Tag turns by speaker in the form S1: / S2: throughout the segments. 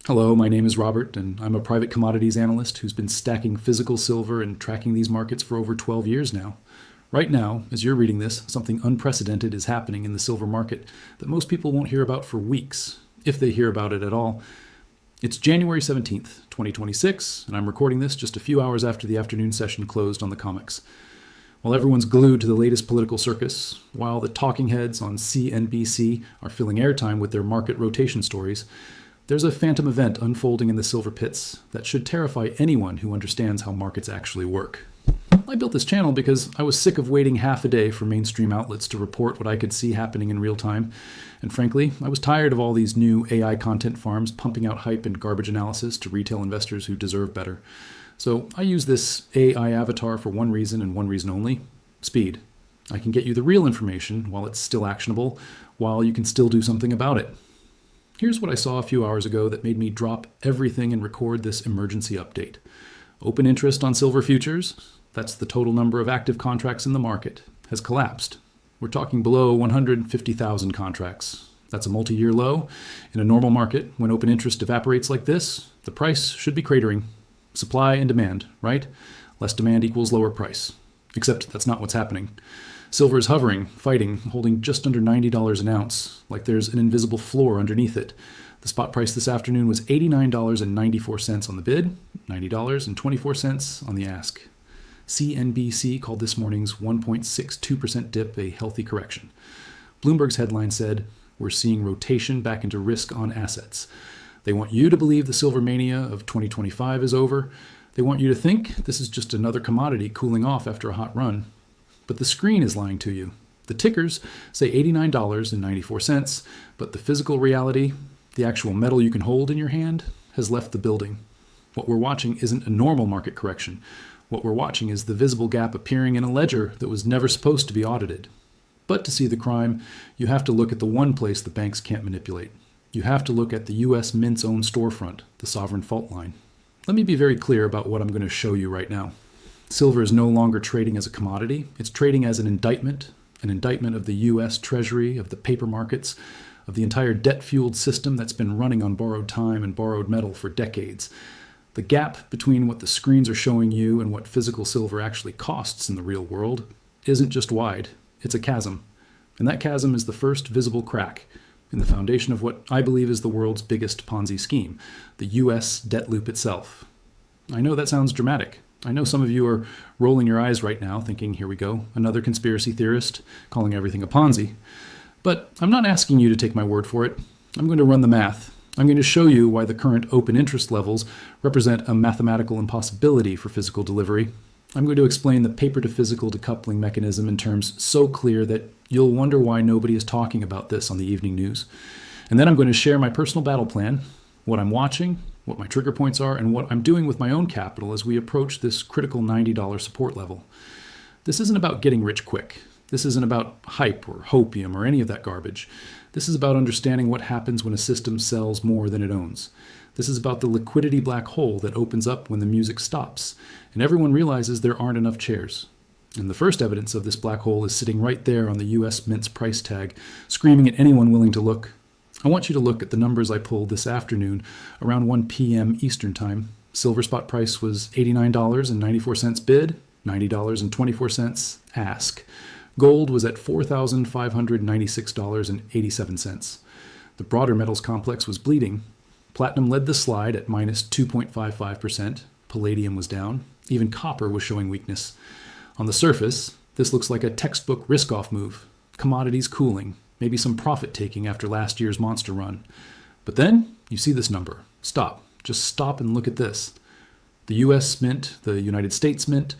S1: Hello, my name is Robert, and I'm a private commodities analyst who's been stacking physical silver and tracking these markets for over 12 years now. Right now, as you're reading this, something unprecedented is happening in the silver market that most people won't hear about for weeks, if they hear about it at all. It's January 17th, 2026, and I'm recording this just a few hours after the afternoon session closed on the COMEX. While everyone's glued to the latest political circus, while the talking heads on CNBC are filling airtime with their market rotation stories, there's a phantom event unfolding in the silver pits that should terrify anyone who understands how markets actually work. I built this channel because I was sick of waiting half a day for mainstream outlets to report what I could see happening in real time. And frankly, I was tired of all these new AI content farms pumping out hype and garbage analysis to retail investors who deserve better. So I use this AI avatar for one reason and one reason only: speed. I can get you the real information while it's still actionable, while you can still do something about it. Here's what I saw a few hours ago that made me drop everything and record this emergency update. Open interest on silver futures, that's the total number of active contracts in the market, has collapsed. We're talking below 150,000 contracts. That's a multi-year low. In a normal market, when open interest evaporates like this, the price should be cratering. Supply and demand, right? Less demand equals lower price. Except that's not what's happening. Silver is hovering, fighting, holding just under $90 an ounce, like there's an invisible floor underneath it. The spot price this afternoon was $89.94 on the bid, $90.24 on the ask. CNBC called this morning's 1.62% dip a healthy correction. Bloomberg's headline said, "We're seeing rotation back into risk on assets." They want you to believe the silver mania of 2025 is over. They want you to think this is just another commodity cooling off after a hot run. But the screen is lying to you. The tickers say $89.94, but the physical reality, the actual metal you can hold in your hand, has left the building. What we're watching isn't a normal market correction. What we're watching is the visible gap appearing in a ledger that was never supposed to be audited. But to see the crime, you have to look at the one place the banks can't manipulate. You have to look at the U.S. Mint's own storefront, the sovereign fault line. Let me be very clear about what I'm going to show you right now. Silver is no longer trading as a commodity. It's trading as an indictment of the U.S. Treasury, of the paper markets, of the entire debt-fueled system that's been running on borrowed time and borrowed metal for decades. The gap between what the screens are showing you and what physical silver actually costs in the real world isn't just wide, it's a chasm. And that chasm is the first visible crack in the foundation of what I believe is the world's biggest Ponzi scheme, the U.S. debt loop itself. I know that sounds dramatic. I know some of you are rolling your eyes right now thinking, here we go, another conspiracy theorist calling everything a Ponzi. But I'm not asking you to take my word for it. I'm going to run the math. I'm going to show you why the current open interest levels represent a mathematical impossibility for physical delivery. I'm going to explain the paper-to-physical decoupling mechanism in terms so clear that you'll wonder why nobody is talking about this on the evening news. And then I'm going to share my personal battle plan, what I'm watching, what my trigger points are, and what I'm doing with my own capital as we approach this critical $90 support level. This isn't about getting rich quick. This isn't about hype or hopium or any of that garbage. This is about understanding what happens when a system sells more than it owns. This is about the liquidity black hole that opens up when the music stops, and everyone realizes there aren't enough chairs. And the first evidence of this black hole is sitting right there on the U.S. Mint's price tag, screaming at anyone willing to look. I want you to look at the numbers I pulled this afternoon around 1 p.m. Eastern Time. Silver spot price was $89.94 bid, $90.24 ask. Gold was at $4,596.87. The broader metals complex was bleeding. Platinum led the slide at minus 2.55%. Palladium was down. Even copper was showing weakness. On the surface, this looks like a textbook risk-off move. Commodities cooling. Maybe some profit taking after last year's monster run. But then you see this number. Stop. Just stop and look at this. The U.S. Mint, the United States Mint,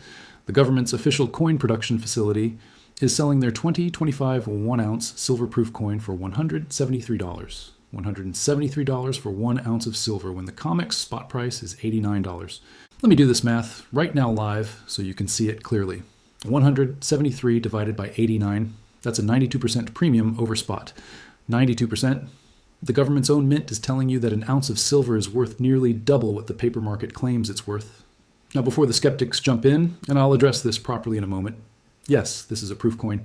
S1: the government's official coin production facility, is selling their 2025 1-ounce silver-proof coin for $173. $173 for 1 ounce of silver when the COMEX spot price is $89. Let me do this math right now live so you can see it clearly. 173 divided by 89. That's a 92% premium over spot. 92%. The government's own mint is telling you that an ounce of silver is worth nearly double what the paper market claims it's worth. Now, before the skeptics jump in, and I'll address this properly in a moment, yes, this is a proof coin.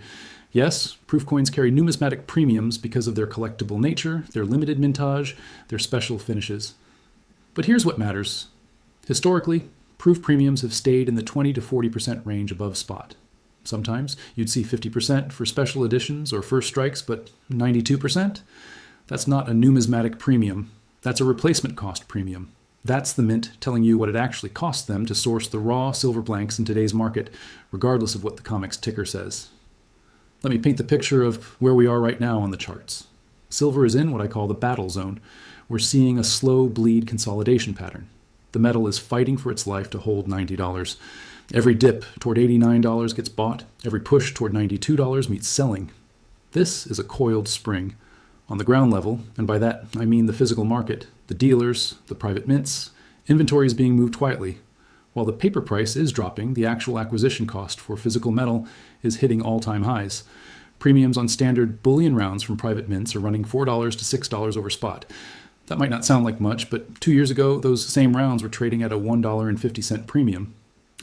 S1: Yes, proof coins carry numismatic premiums because of their collectible nature, their limited mintage, their special finishes. But here's what matters. Historically, proof premiums have stayed in the 20 to 40% range above spot. Sometimes you'd see 50% for special editions or first strikes, but 92%? That's not a numismatic premium. That's a replacement cost premium. That's the mint telling you what it actually costs them to source the raw silver blanks in today's market, regardless of what the COMEX ticker says. Let me paint the picture of where we are right now on the charts. Silver is in what I call the battle zone. We're seeing a slow bleed consolidation pattern. The metal is fighting for its life to hold $90. Every dip toward $89 gets bought. Every push toward $92 meets selling. This is a coiled spring. On the ground level, and by that I mean the physical market, the dealers, the private mints, inventory is being moved quietly. While the paper price is dropping, the actual acquisition cost for physical metal is hitting all-time highs. Premiums on standard bullion rounds from private mints are running $4 to $6 over spot. That might not sound like much, but 2 years ago, those same rounds were trading at a $1.50 premium.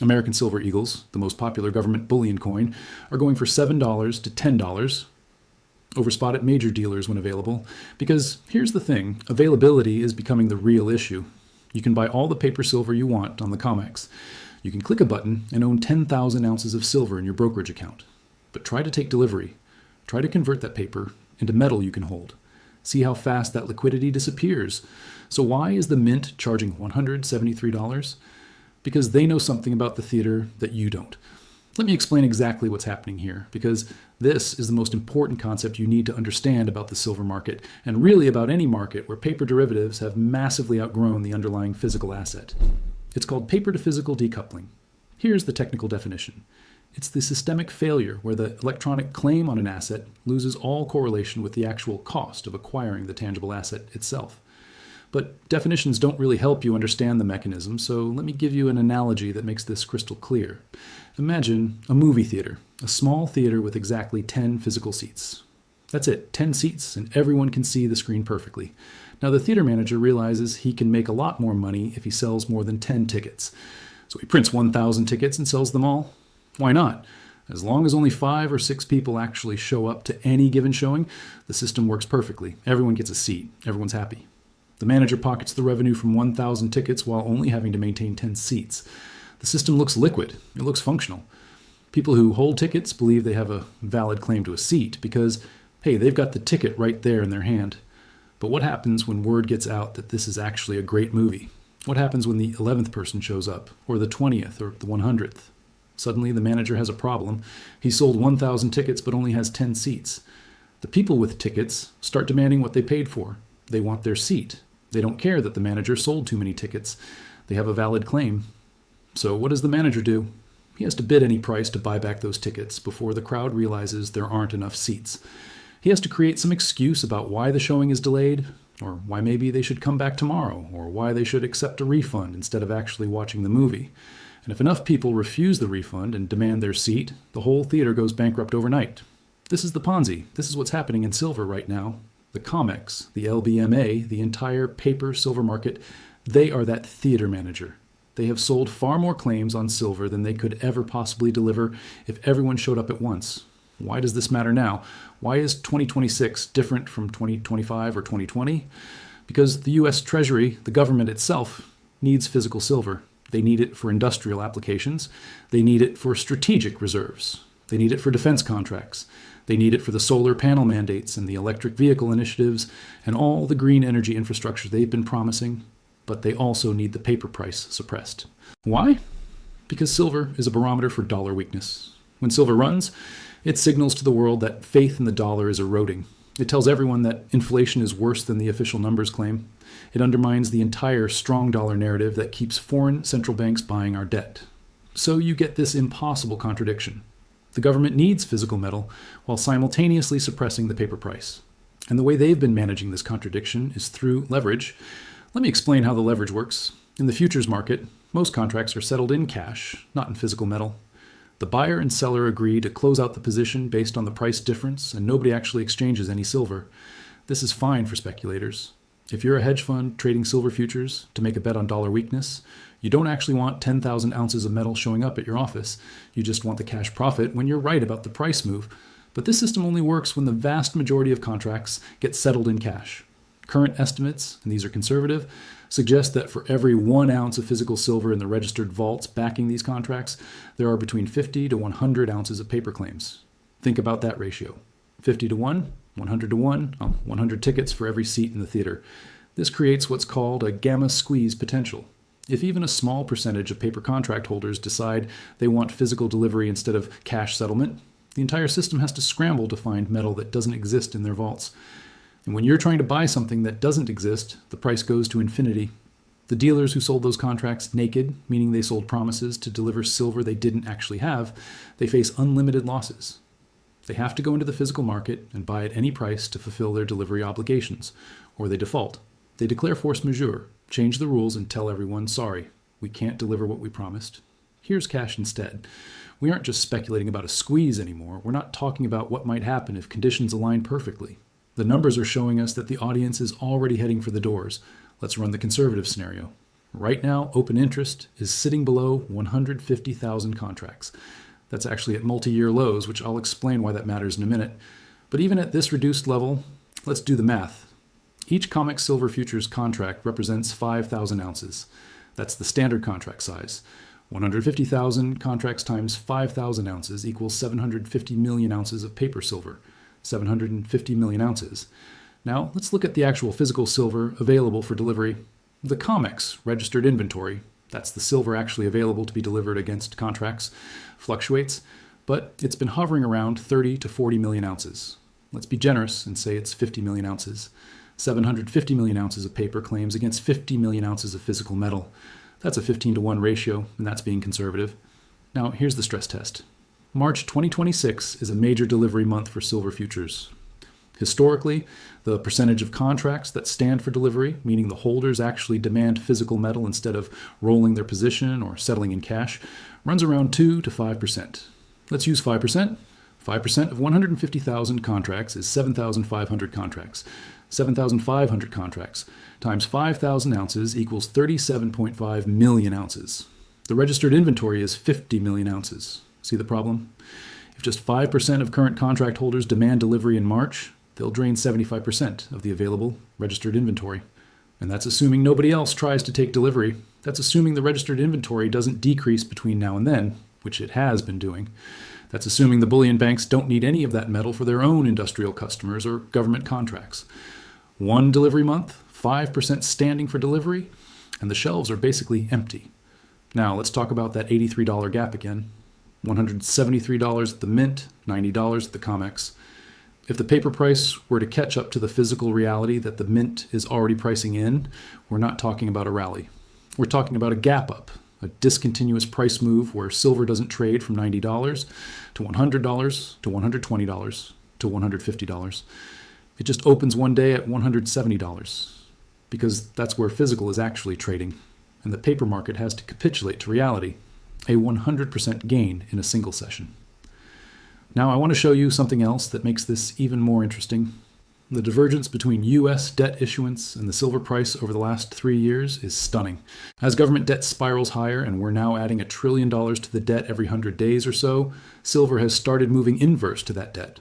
S1: American Silver Eagles, the most popular government bullion coin, are going for $7 to $10 over spot at major dealers when available. Because here's the thing, availability is becoming the real issue. You can buy all the paper silver you want on the COMEX. You can click a button and own 10,000 ounces of silver in your brokerage account. But try to take delivery. Try to convert that paper into metal you can hold. See how fast that liquidity disappears. So why is the mint charging $173? Because they know something about the theater that you don't. Let me explain exactly what's happening here, because this is the most important concept you need to understand about the silver market, and really about any market where paper derivatives have massively outgrown the underlying physical asset. It's called paper-to-physical decoupling. Here's the technical definition. It's the systemic failure where the electronic claim on an asset loses all correlation with the actual cost of acquiring the tangible asset itself. But definitions don't really help you understand the mechanism, so let me give you an analogy that makes this crystal clear. Imagine a movie theater, a small theater with exactly 10 physical seats. That's it, 10 seats, and everyone can see the screen perfectly. Now the theater manager realizes he can make a lot more money if he sells more than 10 tickets. So he prints 1,000 tickets and sells them all. Why not? As long as only 5 or 6 people actually show up to any given showing, the system works perfectly. Everyone gets a seat. Everyone's happy. The manager pockets the revenue from 1,000 tickets while only having to maintain 10 seats. The system looks liquid. It looks functional. People who hold tickets believe they have a valid claim to a seat because, hey, they've got the ticket right there in their hand. But what happens when word gets out that this is actually a great movie? What happens when the 11th person shows up, or the 20th, or the 100th? Suddenly the manager has a problem. He sold 1,000 tickets but only has 10 seats. The people with tickets start demanding what they paid for. They want their seat. They don't care that the manager sold too many tickets. They have a valid claim. So what does the manager do? He has to bid any price to buy back those tickets before the crowd realizes there aren't enough seats. He has to create some excuse about why the showing is delayed, or why maybe they should come back tomorrow, or why they should accept a refund instead of actually watching the movie. And if enough people refuse the refund and demand their seat, the whole theater goes bankrupt overnight. This is the Ponzi. This is what's happening in silver right now. The COMEX, the LBMA, the entire paper silver market, they are that theater manager. They have sold far more claims on silver than they could ever possibly deliver if everyone showed up at once. Why does this matter now? Why is 2026 different from 2025 or 2020? Because the U.S. Treasury, the government itself, needs physical silver. They need it for industrial applications. They need it for strategic reserves. They need it for defense contracts. They need it for the solar panel mandates and the electric vehicle initiatives and all the green energy infrastructure they've been promising, but they also need the paper price suppressed. Why? Because silver is a barometer for dollar weakness. When silver runs, it signals to the world that faith in the dollar is eroding. It tells everyone that inflation is worse than the official numbers claim. It undermines the entire strong dollar narrative that keeps foreign central banks buying our debt. So you get this impossible contradiction. The government needs physical metal while simultaneously suppressing the paper price. And the way they've been managing this contradiction is through leverage. Let me explain how the leverage works. In the futures market, most contracts are settled in cash, not in physical metal. The buyer and seller agree to close out the position based on the price difference, and nobody actually exchanges any silver. This is fine for speculators. If you're a hedge fund trading silver futures to make a bet on dollar weakness, you don't actually want 10,000 ounces of metal showing up at your office. You just want the cash profit when you're right about the price move. But this system only works when the vast majority of contracts get settled in cash. Current estimates, and these are conservative, suggest that for every 1 ounce of physical silver in the registered vaults backing these contracts, there are between 50 to 100 ounces of paper claims. Think about that ratio. 50 to 1, 100 to 1, 100 tickets for every seat in the theater. This creates what's called a gamma squeeze potential. If even a small percentage of paper contract holders decide they want physical delivery instead of cash settlement, the entire system has to scramble to find metal that doesn't exist in their vaults. And when you're trying to buy something that doesn't exist, the price goes to infinity. The dealers who sold those contracts naked, meaning they sold promises to deliver silver they didn't actually have, they face unlimited losses. They have to go into the physical market and buy at any price to fulfill their delivery obligations, or they default. They declare force majeure, change the rules, and tell everyone, sorry, we can't deliver what we promised. Here's cash instead. We aren't just speculating about a squeeze anymore. We're not talking about what might happen if conditions align perfectly. The numbers are showing us that the audience is already heading for the doors. Let's run the conservative scenario. Right now, open interest is sitting below 150,000 contracts. That's actually at multi-year lows, which I'll explain why that matters in a minute. But even at this reduced level, let's do the math. Each COMEX silver futures contract represents 5,000 ounces. That's the standard contract size. 150,000 contracts times 5,000 ounces equals 750 million ounces of paper silver. 750 million ounces. Now, let's look at the actual physical silver available for delivery. The COMEX registered inventory, that's the silver actually available to be delivered against contracts, fluctuates, but it's been hovering around 30 to 40 million ounces. Let's be generous and say it's 50 million ounces. 750 million ounces of paper claims against 50 million ounces of physical metal. That's a 15 to 1 ratio, and that's being conservative. Now, here's the stress test. March 2026 is a major delivery month for silver futures. Historically, the percentage of contracts that stand for delivery, meaning the holders actually demand physical metal instead of rolling their position or settling in cash, runs around 2 to 5%. Let's use 5%. 5% of 150,000 contracts is 7,500 contracts. 7,500 contracts times 5,000 ounces equals 37.5 million ounces. The registered inventory is 50 million ounces. See the problem? If just 5% of current contract holders demand delivery in March, they'll drain 75% of the available registered inventory. And that's assuming nobody else tries to take delivery. That's assuming the registered inventory doesn't decrease between now and then, which it has been doing. That's assuming the bullion banks don't need any of that metal for their own industrial customers or government contracts. 1 delivery month, 5% standing for delivery, and the shelves are basically empty. Now let's talk about that $83 gap again. $173 at the mint, $90 at the COMEX. If the paper price were to catch up to the physical reality that the mint is already pricing in, we're not talking about a rally. We're talking about a gap up, a discontinuous price move where silver doesn't trade from $90 to $100 to $120 to $150. It just opens one day at $170 because that's where physical is actually trading, and the paper market has to capitulate to reality, a 100% gain in a single session. Now I want to show you something else that makes this even more interesting. The divergence between U.S. debt issuance and the silver price over the last 3 years is stunning. As government debt spirals higher and we're now adding $1 trillion to the debt every 100 days or so, silver has started moving inverse to that debt.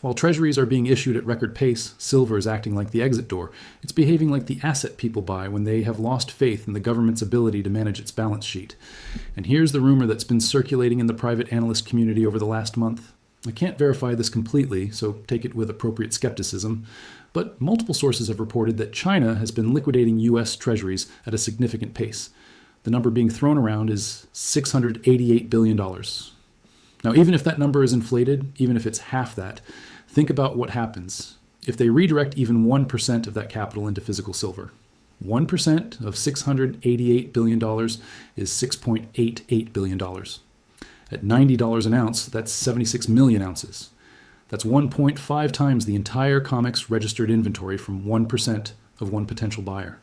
S1: While treasuries are being issued at record pace, silver is acting like the exit door. It's behaving like the asset people buy when they have lost faith in the government's ability to manage its balance sheet. And here's the rumor that's been circulating in the private analyst community over the last month. I can't verify this completely, so take it with appropriate skepticism, but multiple sources have reported that China has been liquidating U.S. treasuries at a significant pace. The number being thrown around is $688 billion. Now, even if that number is inflated, even if it's half that, think about what happens if they redirect even 1% of that capital into physical silver. 1% of $688 billion is $6.88 billion. At $90 an ounce, that's 76 million ounces. That's 1.5 times the entire COMEX registered inventory from 1% of one potential buyer.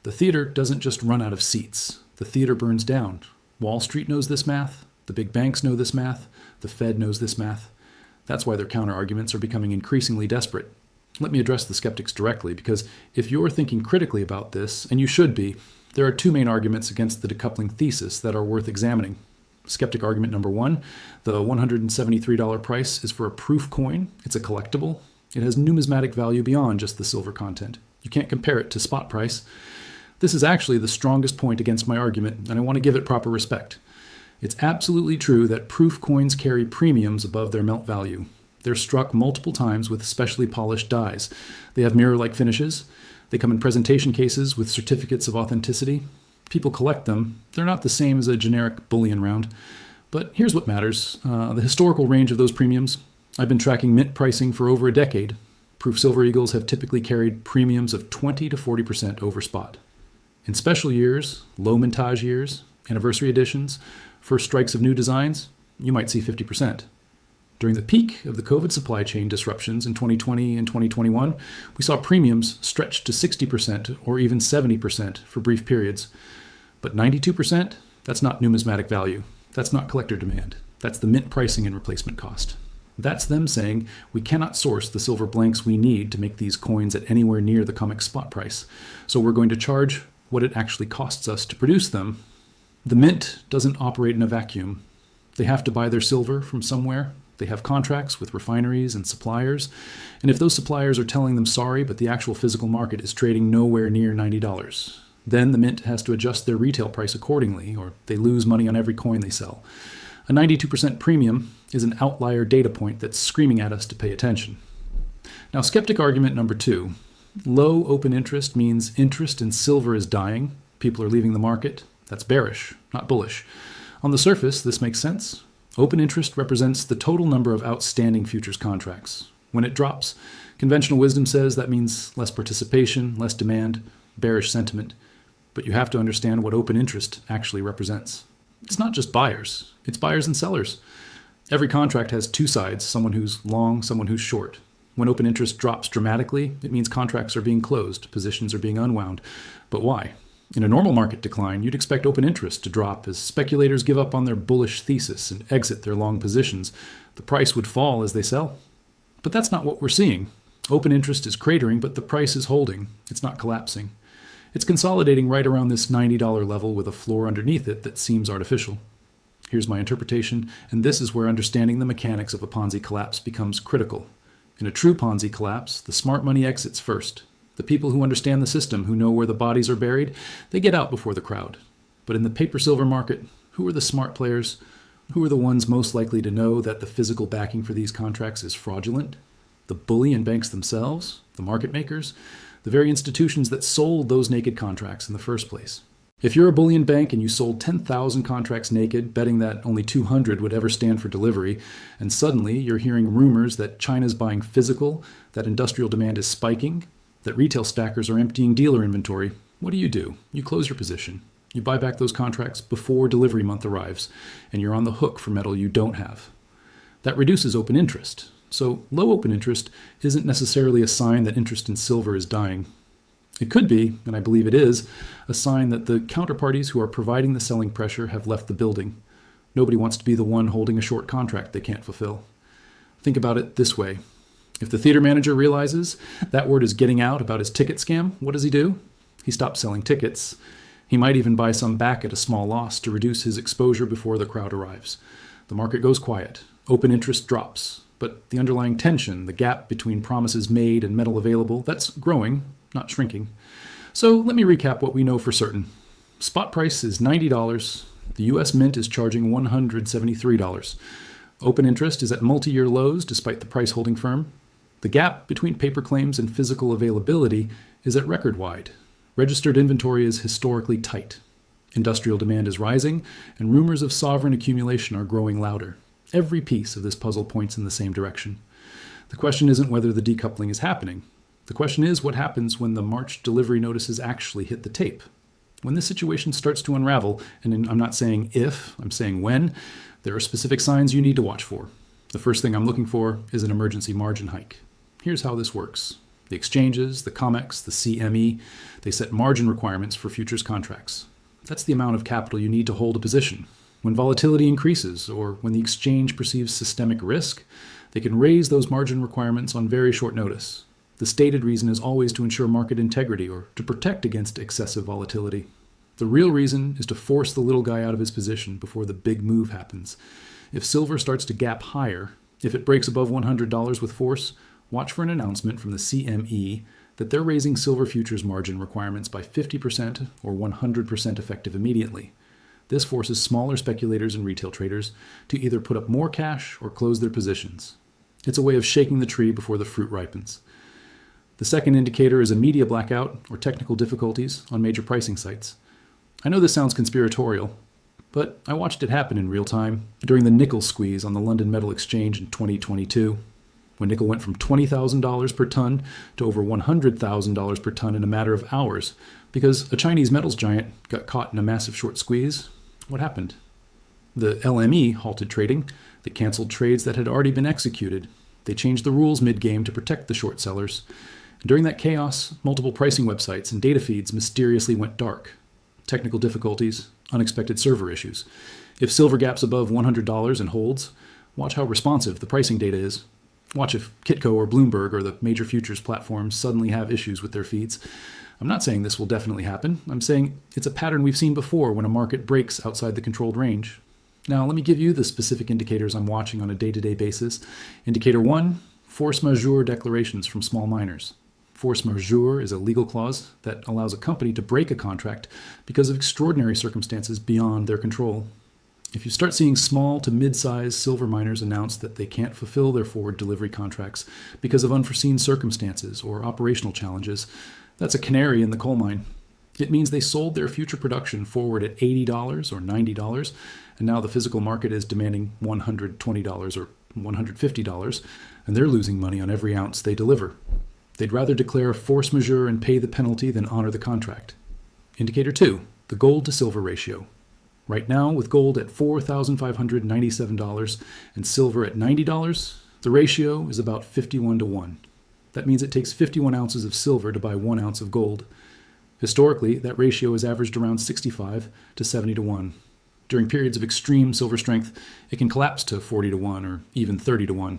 S1: The theater doesn't just run out of seats. The theater burns down. Wall Street knows this math. The big banks know this math. The Fed knows this math. That's why their counter-arguments are becoming increasingly desperate. Let me address the skeptics directly, because if you're thinking critically about this, and you should be, there are two main arguments against the decoupling thesis that are worth examining. Skeptic argument number one, the $173 price is for a proof coin. It's a collectible. It has numismatic value beyond just the silver content. You can't compare it to spot price. This is actually the strongest point against my argument, and I want to give it proper respect. It's absolutely true that proof coins carry premiums above their melt value. They're struck multiple times with specially polished dies. They have mirror-like finishes. They come in presentation cases with certificates of authenticity. People collect them. They're not the same as a generic bullion round. But here's what matters. The historical range of those premiums. I've been tracking mint pricing for over a decade. Proof silver eagles have typically carried premiums of 20 to 40% over spot. In special years, low mintage years, anniversary editions, first strikes of new designs, you might see 50%. During the peak of the COVID supply chain disruptions in 2020 and 2021, we saw premiums stretch to 60% or even 70% for brief periods. But 92%, that's not numismatic value. That's not collector demand. That's the mint pricing and replacement cost. That's them saying we cannot source the silver blanks we need to make these coins at anywhere near the COMEX spot price. So we're going to charge what it actually costs us to produce them. The mint doesn't operate in a vacuum. They have to buy their silver from somewhere. They have contracts with refineries and suppliers. And if those suppliers are telling them sorry, but the actual physical market is trading nowhere near $90, then the mint has to adjust their retail price accordingly, or they lose money on every coin they sell. A 92% premium is an outlier data point that's screaming at us to pay attention. Now, skeptic argument number 2. Low open interest means interest in silver is dying. People are leaving the market. That's bearish, not bullish. On the surface, this makes sense. Open interest represents the total number of outstanding futures contracts. When it drops, conventional wisdom says that means less participation, less demand, bearish sentiment. But you have to understand what open interest actually represents. It's not just buyers, it's buyers and sellers. Every contract has two sides, someone who's long, someone who's short. When open interest drops dramatically, it means contracts are being closed, positions are being unwound. But why? In a normal market decline, you'd expect open interest to drop as speculators give up on their bullish thesis and exit their long positions. The price would fall as they sell. But that's not what we're seeing. Open interest is cratering, but the price is holding. It's not collapsing. It's consolidating right around this $90 level with a floor underneath it that seems artificial. Here's my interpretation, and this is where understanding the mechanics of a Ponzi collapse becomes critical. In a true Ponzi collapse, the smart money exits first. The people who understand the system, who know where the bodies are buried, they get out before the crowd. But in the paper silver market, who are the smart players? Who are the ones most likely to know that the physical backing for these contracts is fraudulent? The bullion banks themselves? The market makers? The very institutions that sold those naked contracts in the first place. If you're a bullion bank and you sold 10,000 contracts naked, betting that only 200 would ever stand for delivery, and suddenly you're hearing rumors that China's buying physical, that industrial demand is spiking, that retail stackers are emptying dealer inventory, what do? You close your position. You buy back those contracts before delivery month arrives, and you're on the hook for metal you don't have. That reduces open interest. So low open interest isn't necessarily a sign that interest in silver is dying. It could be, and I believe it is, a sign that the counterparties who are providing the selling pressure have left the building. Nobody wants to be the one holding a short contract they can't fulfill. Think about it this way. If the theater manager realizes that word is getting out about his ticket scam, what does he do? He stops selling tickets. He might even buy some back at a small loss to reduce his exposure before the crowd arrives. The market goes quiet. Open interest drops. But the underlying tension, the gap between promises made and metal available, that's growing, not shrinking. So let me recap what we know for certain. Spot price is $90. The US Mint is charging $173. Open interest is at multi-year lows despite the price holding firm. The gap between paper claims and physical availability is at record wide. Registered inventory is historically tight. Industrial demand is rising, and rumors of sovereign accumulation are growing louder. Every piece of this puzzle points in the same direction. The question isn't whether the decoupling is happening. The question is what happens when the March delivery notices actually hit the tape. When this situation starts to unravel, and I'm not saying if, I'm saying when, there are specific signs you need to watch for. The first thing I'm looking for is an emergency margin hike. Here's how this works. The exchanges, the COMEX, the CME, they set margin requirements for futures contracts. That's the amount of capital you need to hold a position. When volatility increases or when the exchange perceives systemic risk, they can raise those margin requirements on very short notice. The stated reason is always to ensure market integrity or to protect against excessive volatility. The real reason is to force the little guy out of his position before the big move happens. If silver starts to gap higher, if it breaks above $100 with force, watch for an announcement from the CME that they're raising silver futures margin requirements by 50% or 100% effective immediately. This forces smaller speculators and retail traders to either put up more cash or close their positions. It's a way of shaking the tree before the fruit ripens. The second indicator is a media blackout or technical difficulties on major pricing sites. I know this sounds conspiratorial, but I watched it happen in real time during the nickel squeeze on the London Metal Exchange in 2022, when nickel went from $20,000 per ton to over $100,000 per ton in a matter of hours because a Chinese metals giant got caught in a massive short squeeze. What happened? The LME halted trading. They canceled trades that had already been executed. They changed the rules mid-game to protect the short sellers. During that chaos, multiple pricing websites and data feeds mysteriously went dark. Technical difficulties, unexpected server issues. If silver gaps above $100 and holds, watch how responsive the pricing data is. Watch if Kitco or Bloomberg or the major futures platforms suddenly have issues with their feeds. I'm not saying this will definitely happen. I'm saying it's a pattern we've seen before when a market breaks outside the controlled range. Now, let me give you the specific indicators I'm watching on a day-to-day basis. Indicator 1, force majeure declarations from small miners. Force majeure is a legal clause that allows a company to break a contract because of extraordinary circumstances beyond their control. If you start seeing small to mid-sized silver miners announce that they can't fulfill their forward delivery contracts because of unforeseen circumstances or operational challenges, that's a canary in the coal mine. It means they sold their future production forward at $80 or $90, and now the physical market is demanding $120 or $150, and they're losing money on every ounce they deliver. They'd rather declare force majeure and pay the penalty than honor the contract. Indicator 2, the gold to silver ratio. Right now, with gold at $4,597 and silver at $90, the ratio is about 51 to 1. That means it takes 51 ounces of silver to buy 1 ounce of gold. Historically, that ratio has averaged around 65 to 70 to 1. During periods of extreme silver strength, it can collapse to 40 to 1 or even 30 to 1.